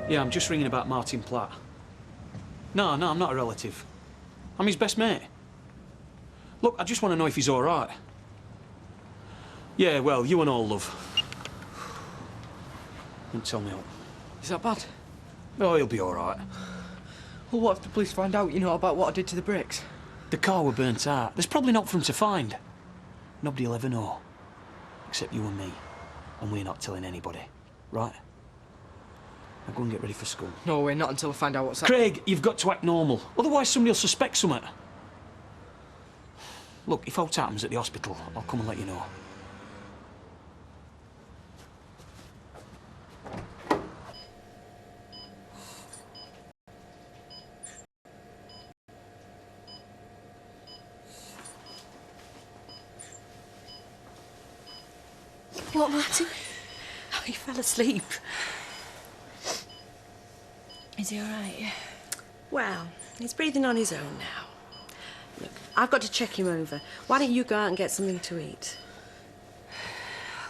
Yeah, I'm just ringing about Martin Platt. No, I'm not a relative. I'm his best mate. Look, I just want to know if he's all right. Yeah, well, you and all, love. Don't tell me what. Is that bad? Oh, he'll be all right. Well, what if the police find out, you know, about what I did to the bricks? The car were burnt out. There's probably not for him to find. Nobody'll ever know. Except you and me. And we're not telling anybody. Right? Now go and get ready for school. No way, not until I find out what's up. Craig, you've got to act normal. Otherwise somebody'll suspect something. Look, if aught happens at the hospital, I'll come and let you know. What, Martin? Oh, he fell asleep. Is he all right? Well, he's breathing on his own now. Look, I've got to check him over. Why don't you go out and get something to eat?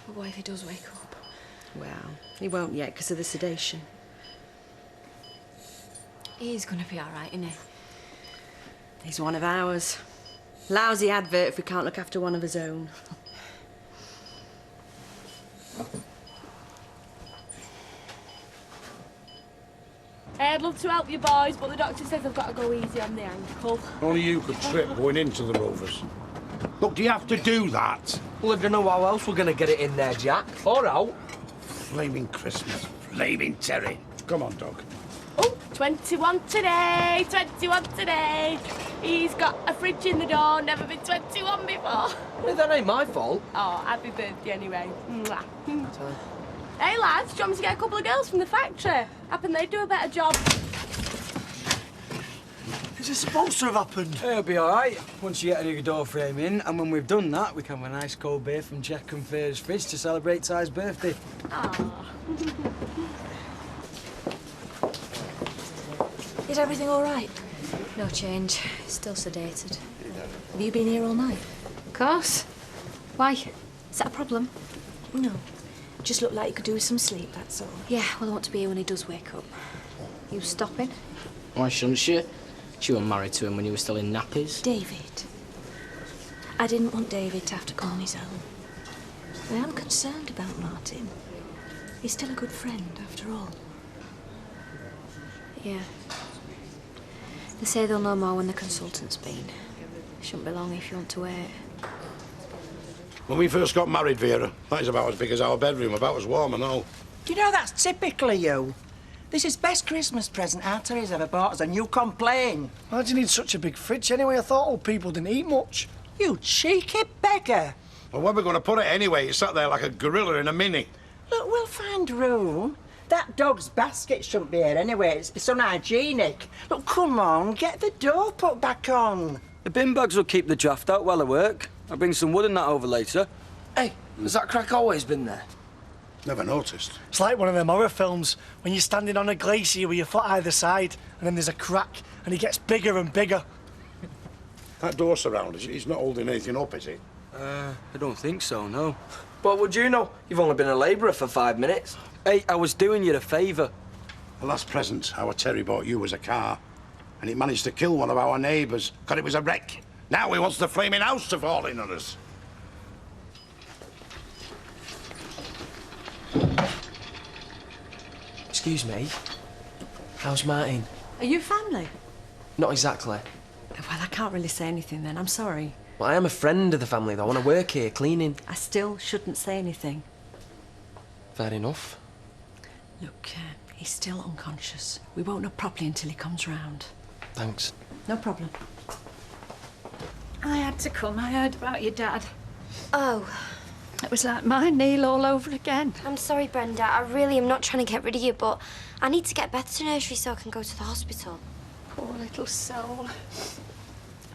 But what if he does wake up? Well, he won't yet because of the sedation. He's gonna be all right, isn't he? He's one of ours. Lousy advert if we can't look after one of his own. I'd love to help you boys, but the doctor says I've got to go easy on the ankle. Only you could trip going into the Rovers. Look, do you have to do that? Well, I don't know how else we're going to get it in there, Jack. Or out. Flaming Christmas. Flaming Terry. Come on, dog. Oh, 21 today, 21 today. He's got a fridge in the door, never been 21 before. Well, that ain't my fault. Oh, happy birthday anyway. Mwah. Hey lads, do you want me to get a couple of girls from the factory? Happen they'd do a better job. Is this supposed to have happened? It'll be all right once you get a new door frame in, and when we've done that, we can have a nice cold beer from Jack and Fair's fridge to celebrate Ty's birthday. Oh. Is everything all right? No change. Still sedated. Have you been here all night? Of course. Why? Is that a problem? No. Just looked like you could do with some sleep, that's all. Yeah, well, I want to be here when he does wake up. You stopping? Why shouldn't she? She was married to him when he was still in nappies. David. I didn't want David to have to go on his own. I am concerned about Martin. He's still a good friend, after all. Yeah. They say they'll know more when the consultant's been. Shouldn't be long if you want to wait. When we first got married, Vera, that is about as big as our bedroom, about as warm and all. You know, that's typically you. This is best Christmas present Aunt Terry's ever bought us, and you complain. Why do you need such a big fridge anyway? I thought old people didn't eat much. You cheeky beggar. Well, where are we going to put it anyway? It's sat there like a gorilla in a mini. Look, we'll find room. That dog's basket shouldn't be here anyway. It's unhygienic. Look, come on, get the door put back on. The bin bags will keep the draft out while I work. I'll bring some wood and that over later. Hey, has that crack always been there? Never noticed. It's like one of them horror films when you're standing on a glacier with your foot either side and then there's a crack and it gets bigger and bigger. That door surround, he's not holding anything up, is he? I don't think so, no. But would you know? You've only been a labourer for 5 minutes. Hey, I was doing you a favour. The last present our Terry bought you was a car, and it managed to kill one of our neighbours because it was a wreck. Now he wants the flaming house to fall in on us. Excuse me. How's Martin? Are you family? Not exactly. Well, I can't really say anything then. I'm sorry. Well, I am a friend of the family, though. I want to work here, cleaning. I still shouldn't say anything. Fair enough. Look, he's still unconscious. We won't know properly until he comes round. Thanks. No problem. I had to come. I heard about your dad. Oh. It was like my Neil all over again. I'm sorry, Brenda. I really am not trying to get rid of you, but I need to get Beth to nursery so I can go to the hospital. Poor little soul.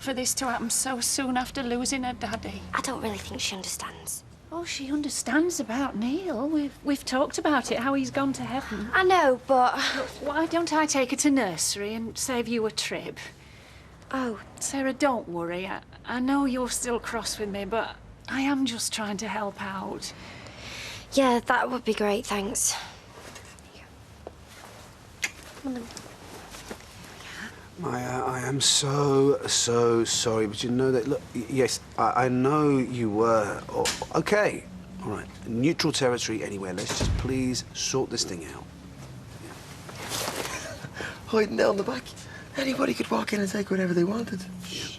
For this to happen so soon after losing her daddy. I don't really think she understands. Oh, she understands about Neil. We've talked about it, how he's gone to heaven. I know, but... Look, why don't I take her to nursery and save you a trip? Oh. Sarah, don't worry. I know you're still cross with me, but I am just trying to help out. Yeah, that would be great, thanks. Come on then. Maya, I am so sorry, but you know that, look, yes, I know you were, okay, all right, neutral territory anywhere, let's just please sort this thing out. Hiding down the back. Anybody could walk in and take whatever they wanted. Shh.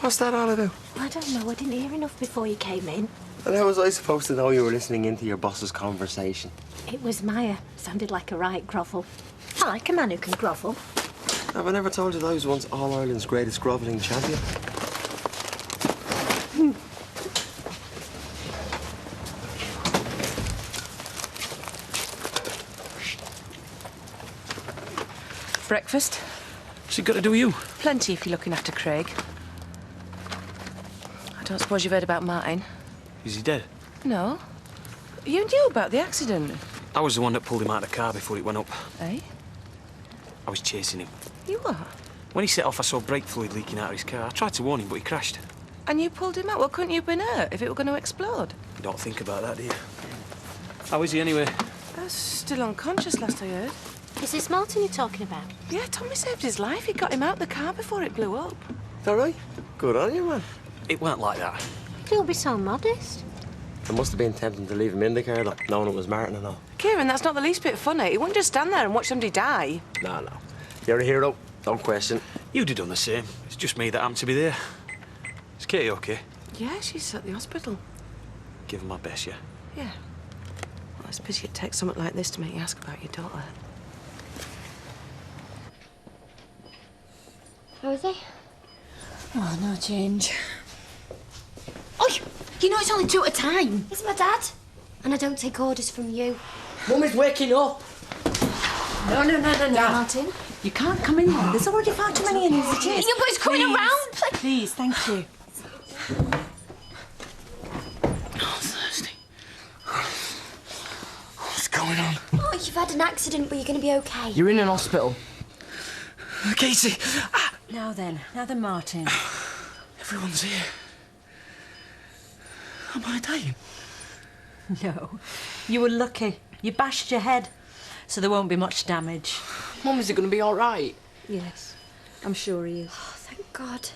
What's that all about? I don't know. I didn't hear enough before you came in. And how was I supposed to know you were listening into your boss's conversation? It was Maya. Sounded like a right grovel. I like a man who can grovel. Have I never told you that I was once All-Ireland's greatest grovelling champion? Breakfast? What's it got to do with you? Plenty if you're looking after Craig. I don't suppose you've heard about Martin? Is he dead? No. You knew about the accident. I was the one that pulled him out of the car before it went up. Eh? I was chasing him. You were? When he set off, I saw brake fluid leaking out of his car. I tried to warn him, but he crashed. And you pulled him out? Well, couldn't you have been hurt if it were going to explode? Don't think about that, do you? How is he anyway? I was still unconscious last I heard. Is this Martin you're talking about? Yeah, Tommy saved his life. He got him out the car before it blew up. All right. Good on you, man. It weren't like that. Don't be so modest. It must have been tempting to leave him in the car, though, knowing it was Martin and all. Kieran, that's not the least bit funny. He wouldn't just stand there and watch somebody die. No. You're a hero. Don't question. You'd have done the same. It's just me that happened to be there. Is Katie okay? Yeah, she's at the hospital. Give her my best, yeah? Yeah. Well, I suppose you'd take something like this to make you ask about your daughter. How is he? Oh, no change. Oh, you know it's only 2 at a time. It's my dad. And I don't take orders from you. Mummy's waking up. No, Martin. You can't come in there. There's already far too many in as it is. Yeah, but it's coming around. Please, thank you. Oh, thirsty. What's going on? Oh, you've had an accident, but you're going to be okay. You're in an hospital. Katie! Now then, Martin. Everyone's here. Am I dying? No, you were lucky. You bashed your head, so there won't be much damage. Mum, is it going to be all right? Yes, I'm sure he is. Oh, thank God.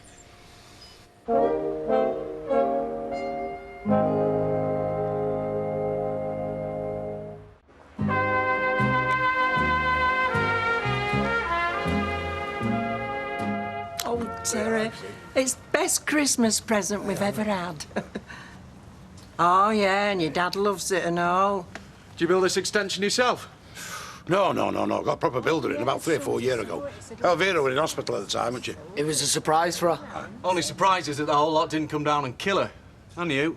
Oh, Terry, it's the best Christmas present we've ever had. Oh, yeah, and your dad loves it and all. Did you build this extension yourself? No. Got a proper builder in about 3 or 4 years ago. Elvira was in hospital at the time, wasn't she? It was a surprise for her. Only surprise is that the whole lot didn't come down and kill her. And you.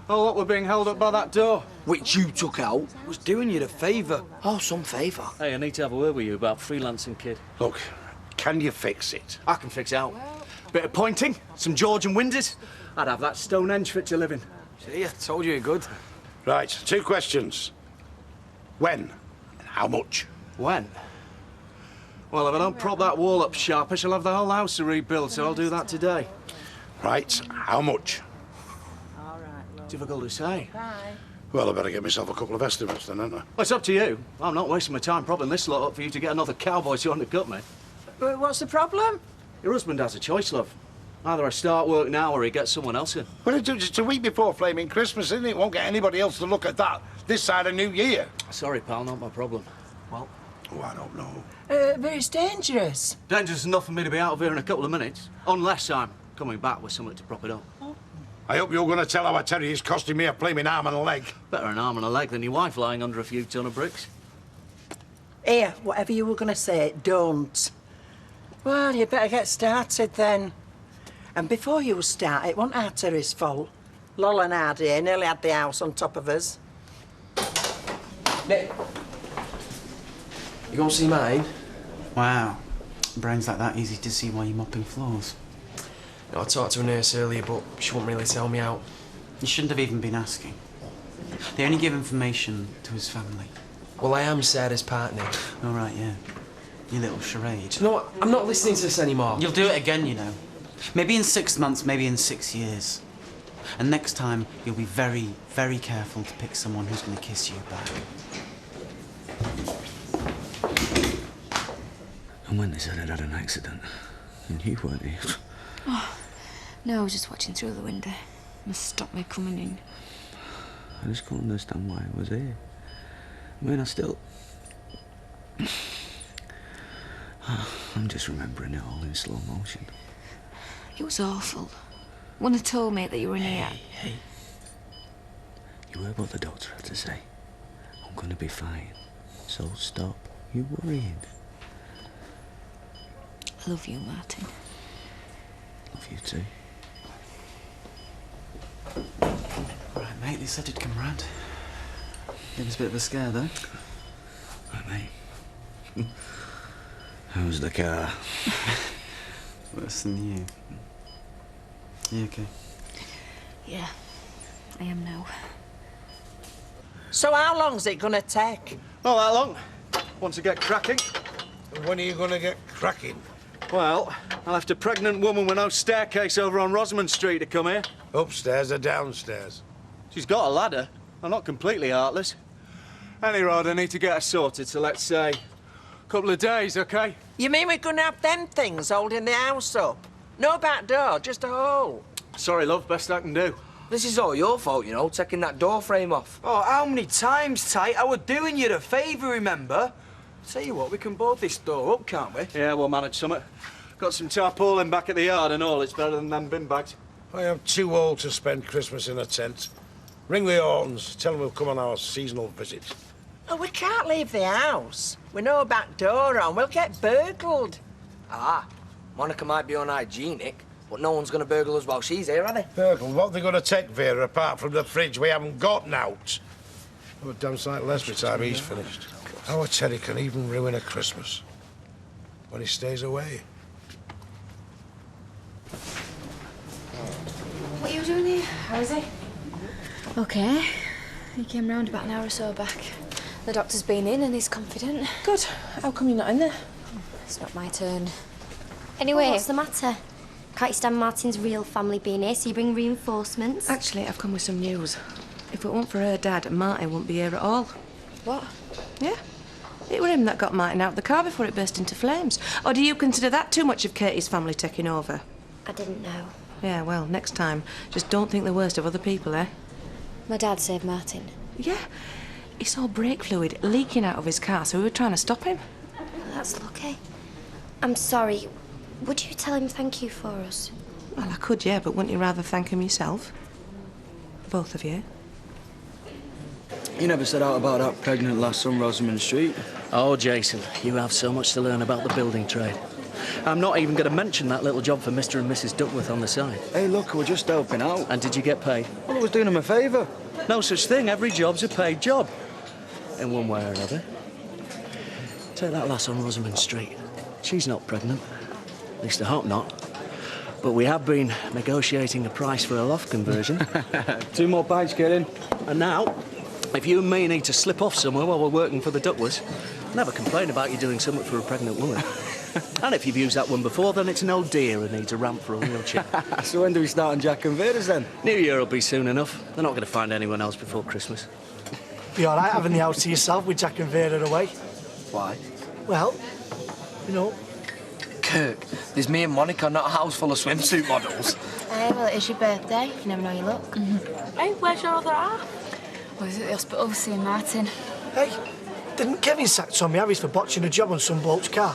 Whole lot were being held up by that door. Which you took out. Was doing you a favour. Oh, some favour. Hey, I need to have a word with you about freelancing, kid. Look, can you fix it? I can fix it out. Bit of pointing, some Georgian windows. I'd have that Stonehenge fit to live in. See, I told you you're good. Right, 2 questions. When and how much? When? Well, if I don't prop that wall up sharp, I shall have the whole house to rebuild, so I'll do that today. Right, how much? Difficult to say. Well, I better get myself a couple of estimates then, haven't I? Well, it's up to you. I'm not wasting my time propping this lot up for you to get another cowboy to undercut me. But what's the problem? Your husband has a choice, love. Either I start work now or he gets someone else in. Well, it's just a week before flaming Christmas, isn't it? Won't get anybody else to look at that this side of New Year. Sorry, pal, not my problem. Well? Oh, I don't know. But it's dangerous. Dangerous enough for me to be out of here in a couple of minutes. Unless I'm coming back with something to prop it up. I hope you're going to tell our Terry is costing me a flaming arm and a leg. Better an arm and a leg than your wife lying under a few ton of bricks. Here, whatever you were going to say, don't. Well, you better get started then. And before you start, it wasn't our Terry's fault. Lol and Hardy nearly had the house on top of us. Nick, you go see mine? Wow. Brains like that easy to see while you're mopping floors. No, I talked to a nurse earlier, but she wouldn't really tell me out. You shouldn't have even been asking. They only give information to his family. Well, I am Sarah's partner. All right, yeah. You little charade. Do you know what? I'm not listening to this anymore. You'll do it again, you know. Maybe in 6 months, maybe in 6 years. And next time, you'll be very, very careful to pick someone who's going to kiss you back. And when they said I'd had an accident, and you weren't here. Oh, no, I was just watching through the window. Must stop me coming in. I just can't understand why I was here. I mean, I still... I'm just remembering it all in slow motion. It was awful. When they told me that you were in here... Hey. You heard what the doctor had to say. I'm gonna be fine. So stop you worrying. I love you, Martin. Love you too. Right, mate, they said you'd come round. Gave us a bit of a scare, though. Right, mate. How's the car? Worse than you. You okay? Yeah, I am now. So how long's it gonna take? Not that long. Once I get cracking. When are you gonna get cracking? Well, I left a pregnant woman with no staircase over on Rosamond Street to come here. Upstairs or downstairs? She's got a ladder. I'm not completely heartless. Any road, I need to get her sorted, so let's say a couple of days, OK? You mean we're gonna have them things holding the house up? No back door, just a hole. Sorry, love, best I can do. This is all your fault, you know, taking that door frame off. Oh, how many times, Tight? I was doing you a favour, remember? Tell you what, we can board this door up, can't we? Yeah, we'll manage something. Got some tarpaulin back at the yard and all. It's better than them bin bags. I am too old to spend Christmas in a tent. Ring the Ortons, tell them we'll come on our seasonal visit. Oh, we can't leave the house. With no back door on, we'll get burgled. Ah, Monica might be unhygienic, but no one's going to burgle us while she's here, are they? Burgle, what are they going to take, Vera, apart from the fridge we haven't got out? Oh, a damn sight less by the time he's finished. Our Teddy can even ruin a Christmas when he stays away. What are you doing here? How is he? Okay. He came round about an hour or so back. The doctor's been in and he's confident. Good. How come you're not in there? It's not my turn. Anyway, what's the matter? Can't you stand Martin's real family being here, so you bring reinforcements? Actually, I've come with some news. If it weren't for her dad, Martin wouldn't be here at all. What? Yeah. It were him that got Martin out of the car before it burst into flames. Or do you consider that too much of Katie's family taking over? I didn't know. Yeah, well, next time, just don't think the worst of other people, eh? My dad saved Martin. Yeah. He saw brake fluid leaking out of his car, so we were trying to stop him. Well, that's lucky. I'm sorry. Would you tell him thank you for us? Well, I could, yeah, but wouldn't you rather thank him yourself? Both of you. You never said out about that pregnant lass on Rosamond Street. Oh, Jason, you have so much to learn about the building trade. I'm not even going to mention that little job for Mr. and Mrs. Duckworth on the side. Hey, look, we're just helping out. And did you get paid? Well, I was doing him a favour. No such thing. Every job's a paid job. In one way or another. Take that lass on Rosamond Street. She's not pregnant. At least I hope not. But we have been negotiating a price for a loft conversion. 2 more pints, get in. And now, if you and me need to slip off somewhere while we're working for the Duckworths, never complain about you doing something for a pregnant woman. And if you've used that one before, then it's an old dear who needs a ramp for a wheelchair. So when do we start on Jack and Vera's then? New Year will be soon enough. They're not going to find anyone else before Christmas. Be all right having the house to yourself with Jack and Vera away. Why? Well, you know. Kirk, there's me and Monica, not a house full of swimsuit models. Hey, well, it is your birthday. You never know you look. Hey, where's your other half? I was at the hospital seeing Martin. Hey, didn't Kevin sack Tommy Harris for botching a job on some bloke's car?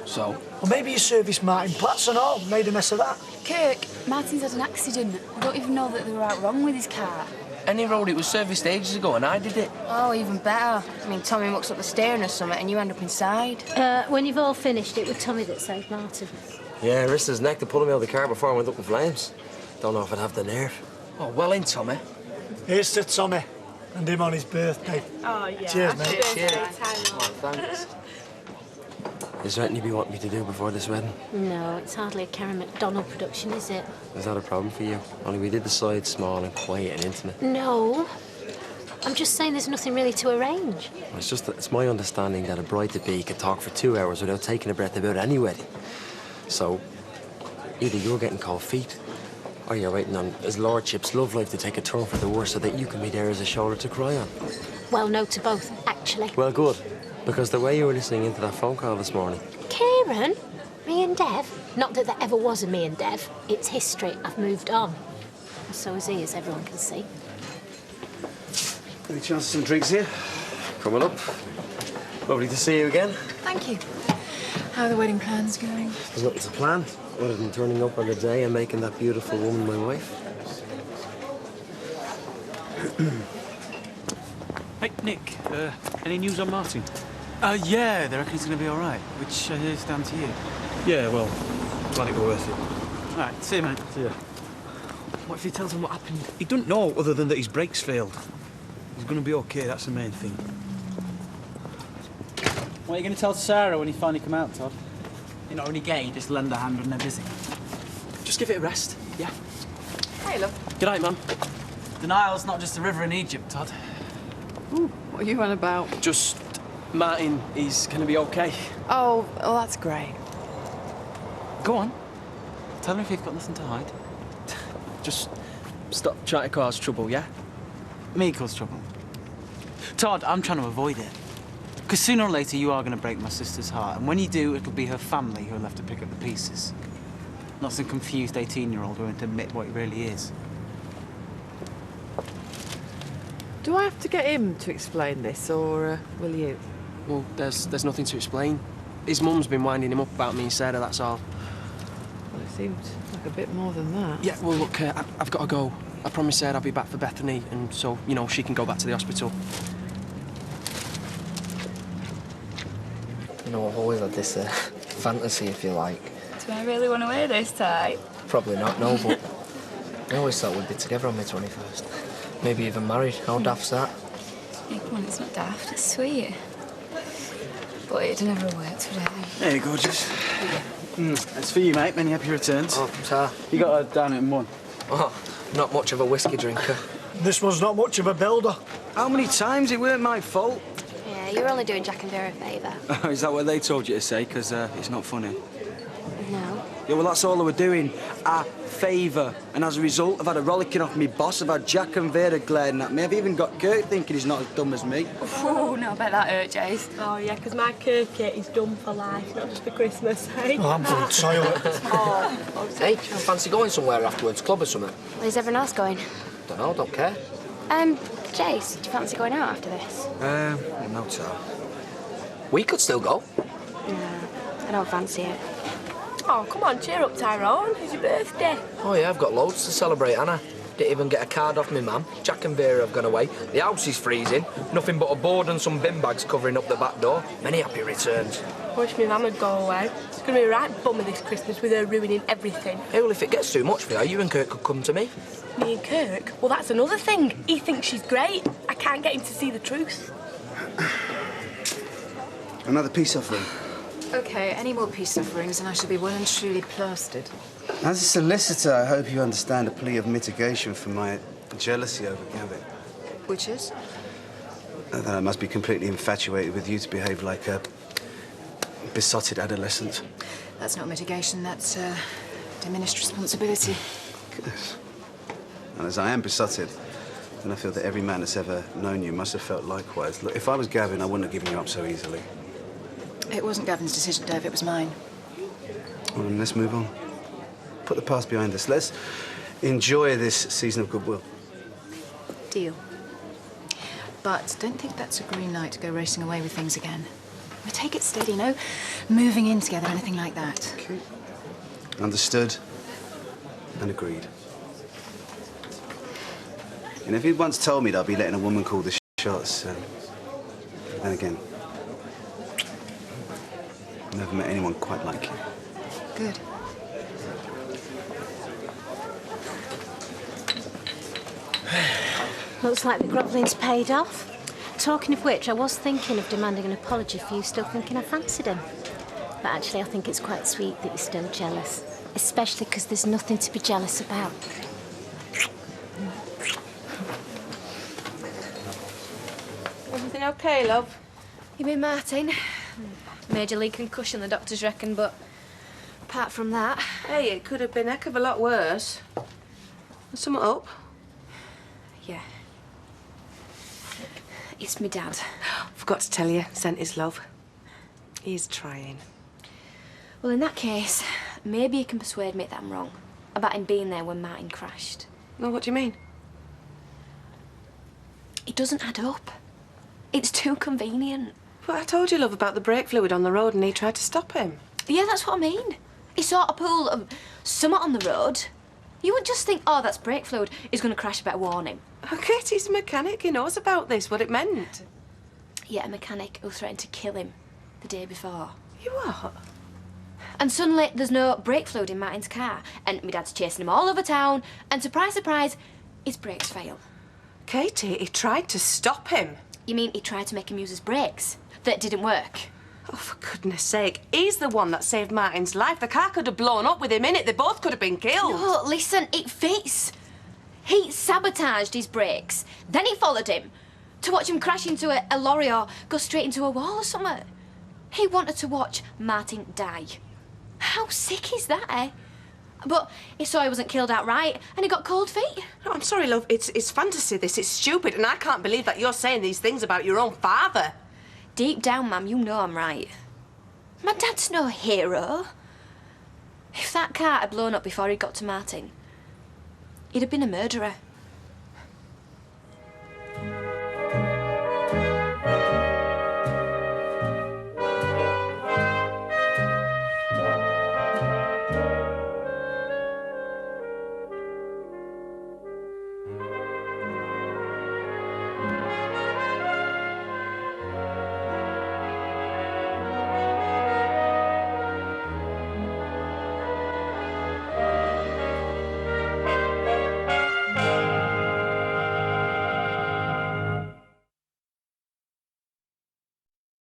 So? Or maybe he serviced Martin Platts and all, made a mess of that. Kirk, Martin's had an accident. I don't even know that they were out wrong with his car. Any road, it was serviced ages ago and I did it. Oh, even better. I mean, Tommy mucks up the steering or something and you end up inside. When you've all finished, it was Tommy that saved Martin. Yeah, risked his neck to pull him out of the car before I went up in flames. Don't know if I'd have the nerve. Oh, well in, Tommy. Here's to Tommy and him on his birthday. Oh, yeah. Cheers, mate. Cheers. Thanks. Is there anything you want me to do before this wedding? No, it's hardly a Karen MacDonald production, is it? Is that a problem for you? Only we did the side small and quiet and intimate. No. I'm just saying there's nothing really to arrange. Well, it's just that it's my understanding that a bride-to-be could talk for 2 hours without taking a breath about any wedding. So, either you're getting cold feet, or you're waiting on his lordship's love life to take a turn for the worse so that you can be there as a shoulder to cry on. Well, no to both, actually. Well, good. Because the way you were listening into that phone call this morning. Kieran? Me and Dev? Not that there ever was a me and Dev. It's history. I've moved on. And so has he, as everyone can see. Any chance of some drinks here? Coming up. Lovely to see you again. Thank you. How are the wedding plans going? There's nothing to plan, other than turning up on the day and making that beautiful woman my wife. Hey, Nick, any news on Martin? Yeah, they reckon he's going to be all right, which I hear is down to you. Yeah, well, glad it was worth it. All right, see you, mate. See ya. What if he tells him what happened? He doesn't know, other than that his brakes failed. He's going to be okay, that's the main thing. What are you going to tell Sarah when you finally come out, Todd? You're not really gay, just lend a hand when they're busy. Just give it a rest, yeah? Hey, love. Good night, man. The Nile's not just a river in Egypt, Todd. Ooh, what are you on about? Just Martin, he's going to be okay. Oh, that's great. Go on. Tell him if you've got nothing to hide. Just stop trying to cause trouble, yeah? Me cause trouble. Todd, I'm trying to avoid it. Because sooner or later you are going to break my sister's heart, and when you do, it'll be her family who'll have to pick up the pieces. Not some confused 18-year-old who won't admit what he really is. Do I have to get him to explain this, or will you? Well, there's nothing to explain. His mum's been winding him up about me and Sarah, that's all. Well, it seemed like a bit more than that. Yeah, well, look, I've got to go. I promised Sarah I'll be back for Bethany, and so, you know, she can go back to the hospital. You know, I've always had this fantasy, if you like. Do I really want to wear this tie? Probably not, no, but I always thought we'd be together on my 21st. Maybe even married. How daft's that? Hey, come on, it's not daft, it's sweet. But it never worked, would it? Hey, gorgeous. It's for you, mate. Many happy returns. Oh, sir. You got her down in one. Oh, not much of a whiskey drinker. This one's not much of a builder. How many times? It weren't my fault. Yeah, you're only doing Jack and Vera a favour. Is that what they told you to say? Because it's not funny. No. Yeah, well, that's all I were doing. A favour. And as a result, I've had a rollicking off me boss. I've had Jack and Vera glaring at me. I've even got Kirk thinking he's not as dumb as me. Oh, no, I bet that hurt, Jace. Oh, yeah, because my Kirk is dumb for life, not just for Christmas, hey? Oh, I'm going toilet. Hey, fancy going somewhere afterwards? Club or something? Where's everyone else going? Don't know, don't care. Jace, do you fancy going out after this? No, Tar. We could still go. No, I don't fancy it. Oh, come on, cheer up, Tyrone. It's your birthday. Oh, yeah, I've got loads to celebrate, Anna. Didn't even get a card off my mum. Jack and Vera have gone away. The house is freezing. Nothing but a board and some bin bags covering up the back door. Many happy returns. Wish my mum would go away. It's going to be a right bummer this Christmas with her ruining everything. Hey, well, if it gets too much for you and Kirk could come to me. Me and Kirk? Well, that's another thing. He thinks she's great. I can't get him to see the truth. Another peace offering. OK, any more peace offerings and I shall be well and truly plastered. As a solicitor, I hope you understand a plea of mitigation for my jealousy over Gavin. Which is? That I must be completely infatuated with you to behave like a besotted adolescent. That's not mitigation, that's diminished responsibility. Goodness. And as I am besotted, then I feel that every man that's ever known you must have felt likewise. Look, if I was Gavin, I wouldn't have given you up so easily. It wasn't Gavin's decision, Dave, it was mine. Well, then let's move on. Put the past behind us. Let's enjoy this season of goodwill. Deal. But don't think that's a green light to go racing away with things again. We take it steady, no moving in together, anything like that. Okay. Understood and agreed. And if you'd once told me that I'd be letting a woman call the shots, then again, I've never met anyone quite like you. Good. Looks like the grovelling's paid off. Talking of which, I was thinking of demanding an apology for you still thinking I fancied him. But actually, I think it's quite sweet that you're still jealous. Especially because there's nothing to be jealous about. Everything okay, love? You mean Martin? Major league concussion, the doctors reckon, but apart from that... Hey, it could have been a heck of a lot worse. Sum it up. Yeah. It's me dad. Of forgot to tell you, sent his love. He's trying. Well, in that case, maybe you can persuade me that I'm wrong about him being there when Martin crashed. No, what do you mean? It doesn't add up. It's too convenient. But I told you, love, about the brake fluid on the road and he tried to stop him. Yeah, that's what I mean. He saw a pool of something on the road. You would just think, oh, that's brake fluid. He's going to crash, I better warn him. Okay, he's a mechanic. He knows about this, what it meant. Yeah, a mechanic who threatened to kill him the day before. You what? And suddenly there's no brake fluid in Martin's car, and my dad's chasing him all over town, and surprise, surprise, his brakes fail. Katie, he tried to stop him. You mean he tried to make him use his brakes? That didn't work? Oh, for goodness sake. He's the one that saved Martin's life. The car could have blown up with him in it. They both could have been killed. No, listen, it fits. He sabotaged his brakes. Then he followed him to watch him crash into a lorry or go straight into a wall or something. He wanted to watch Martin die. How sick is that, eh? But he saw he wasn't killed outright and he got cold feet. No, I'm sorry, love. It's fantasy, this. It's stupid, and I can't believe that you're saying these things about your own father. Deep down, Mum, you know I'm right. My dad's no hero. If that car had blown up before he got to Martin, he'd have been a murderer.